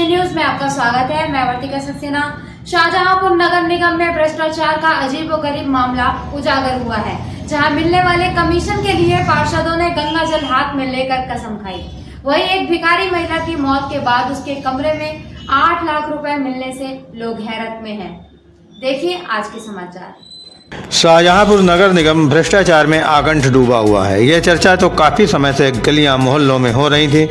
Daily news में आपका स्वागत है। मैं वर्तिका सक्सेना। शाहजहांपुर नगर निगम में भ्रष्टाचार का अजीबोगरीब मामला उजागर हुआ है, जहां मिलने वाले कमीशन के लिए पार्षदों ने गंगा जल हाथ में लेकर कसम खाई। वहीं एक भिखारी महिला की मौत के बाद उसके कमरे में 8 लाख रुपए मिलने से लोग हैरत में हैं। देखिए आज के समाचार। शाहजहांपुर नगर निगम भ्रष्टाचार में आकंठ डूबा हुआ है। यह चर्चा तो काफ़ी समय से गलियां मोहल्लों में हो रही थी,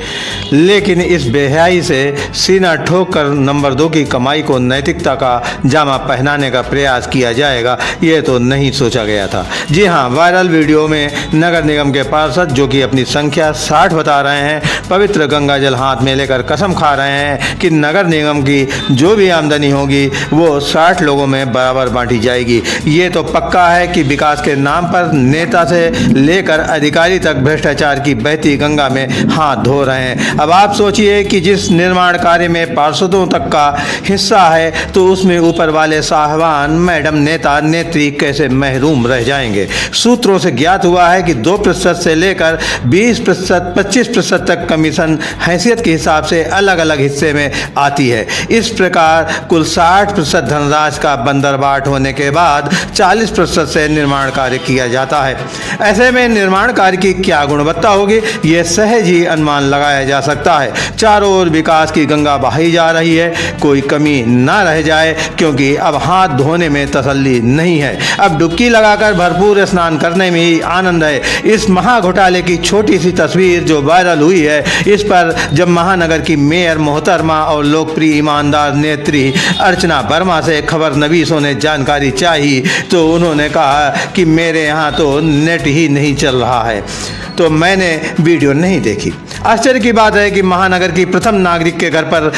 लेकिन इस बेहयाई से सीना ठोक कर नंबर 2 की कमाई को नैतिकता का जामा पहनाने का प्रयास किया जाएगा, ये तो नहीं सोचा गया था। जी हाँ, वायरल वीडियो में नगर निगम के पार्षद, जो कि अपनी संख्या 60 बता रहे हैं, पवित्र गंगा जल हाथ में लेकर कसम खा रहे हैं कि नगर निगम की जो भी आमदनी होगी वो 60 लोगों में बराबर बांटी जाएगी। ये तो पक्का है कि विकास के नाम पर नेता से लेकर अधिकारी तक भ्रष्टाचार की बहती गंगा में हाथ धो रहे हैं। अब आप सोचिए कि जिस निर्माण कार्य में पार्षदों तक का हिस्सा है, तो उसमें ऊपर वाले साहबान, मैडम, नेता, नेत्री कैसे महरूम रह जाएंगे। सूत्रों से ज्ञात हुआ है कि 2% से लेकर 20%, 25% तक कमीशन हैसियत के हिसाब से अलग अलग हिस्से में आती है। इस प्रकार कुल 60% धनराशि का बंदरबाट होने के बाद 40% से निर्माण कार्य किया जाता है। ऐसे में निर्माण कार्य की क्या गुणवत्ता होगी, ये सहज ही अनुमान लगाया जा सकता है। चारों ओर विकास की गंगा बहाई जा रही है, कोई कमी ना रह जाए, क्योंकि अब हाथ धोने में तसल्ली नहीं है। अब डुबकी लगाकर भरपूर स्नान करने में ही आनंद है। इस महाघोटाले की छोटी सी तस्वीर जो वायरल हुई है, इस पर जब महानगर की मेयर मोहतरमा और लोकप्रिय ईमानदार नेत्री अर्चना वर्मा से खबर नवीसों ने जानकारी चाहिए, तो उन्होंने कहा कि मेरे यहाँ तो नेट ही नहीं चल रहा है, तो मैंने वीडियो नहीं देखी। आश्चर्य की बात है कि महानगर की प्रथम नागरिक के घर पर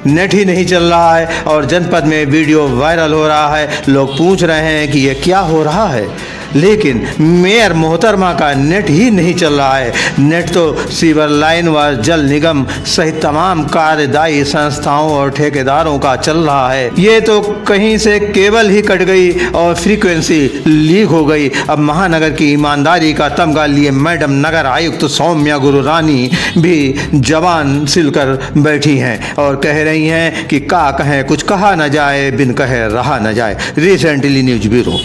नेट ही नहीं चल रहा है और जनपद में वीडियो वायरल हो रहा है। लोग पूछ रहे हैं कि ये क्या हो रहा है, लेकिन मेयर मोहतरमा का नेट ही नहीं चल रहा है। नेट तो सीवर लाइन व जल निगम सहित तमाम कार्यदायी संस्थाओं और ठेकेदारों का चल रहा है। ये तो कहीं से केबल ही कट गई और फ्रीक्वेंसी लीक हो गई। अब महानगर की ईमानदारी का तमगा लिए मैडम नगर आयुक्त सौम्या गुरुरानी भी जबान सिलकर बैठी हैं और कह रही हैं कि का कहें कुछ कहा न जाए, बिन कहे रहा न जाए। Recently news bureau.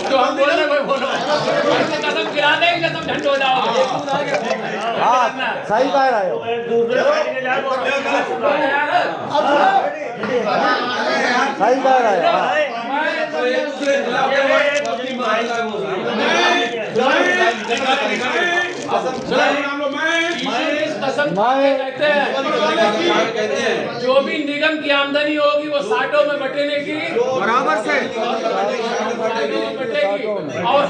जो हम बोल रहे हैं बोलो, कदम गिरा देंगे सब झंडे हो जाओगे। हाँ, सही कह रहे हो। सही कह रहे कहते हैं जो भी निगम की आमदनी होगी वो 60 में बटेने की बराबर से बटेगी। और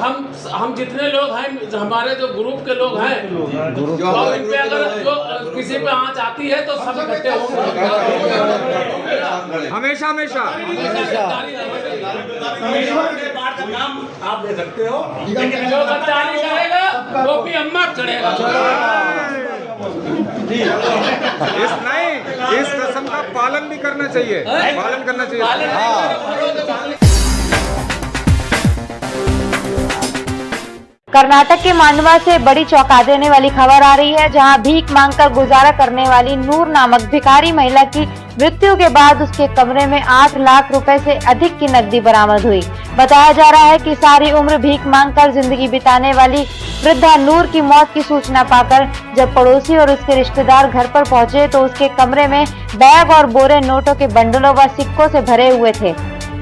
हम जितने लोग हैं, हमारे जो ग्रुप के लोग हैं, तो इन पे अगर जो किसी पे आँच आती है तो सब इकट्ठे होंगे। हमेशा हमेशा काम आप दे सकते हो, लेकिन जो बच्चा नहीं करेगा वो भी अम्मा चढ़ेगा। इस कसम का पालन भी करना चाहिए, पालन करना चाहिए। कर्नाटक के मांडवा से बड़ी चौंका देने वाली खबर आ रही है, जहां भीख मांगकर गुजारा करने वाली नूर नामक भिखारी महिला की मृत्यु के बाद उसके कमरे में 8 लाख रुपए से अधिक की नकदी बरामद हुई। बताया जा रहा है कि सारी उम्र भीख मांगकर जिंदगी बिताने वाली वृद्धा नूर की मौत की सूचना पाकर जब पड़ोसी और उसके रिश्तेदार घर पर पहुंचे, तो उसके कमरे में बैग और बोरे नोटों के बंडलों व सिक्कों से भरे हुए थे,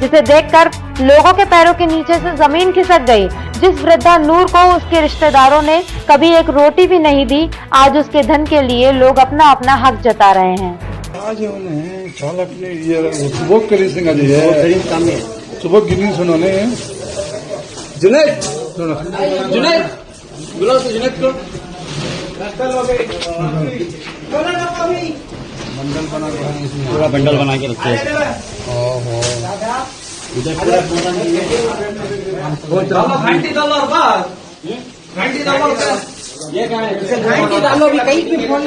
जिसे देखकर लोगों के पैरों के नीचे से जमीन खिसक गई। जिस वृद्धा नूर को उसके रिश्तेदारों ने कभी एक रोटी भी नहीं दी, आज उसके धन के लिए लोग अपना अपना हक जता रहे हैं। आज उन्हें चालक ने ये सुबह करी सिंह जी है, सुबह गिनी सुनोने जुनैद जुनैद बुलाओ तो जुनैद को पूरा बंडल बना के रखे हैं। इधर पूरा $20 ये क्या है? $20 भी कहीं भी फोन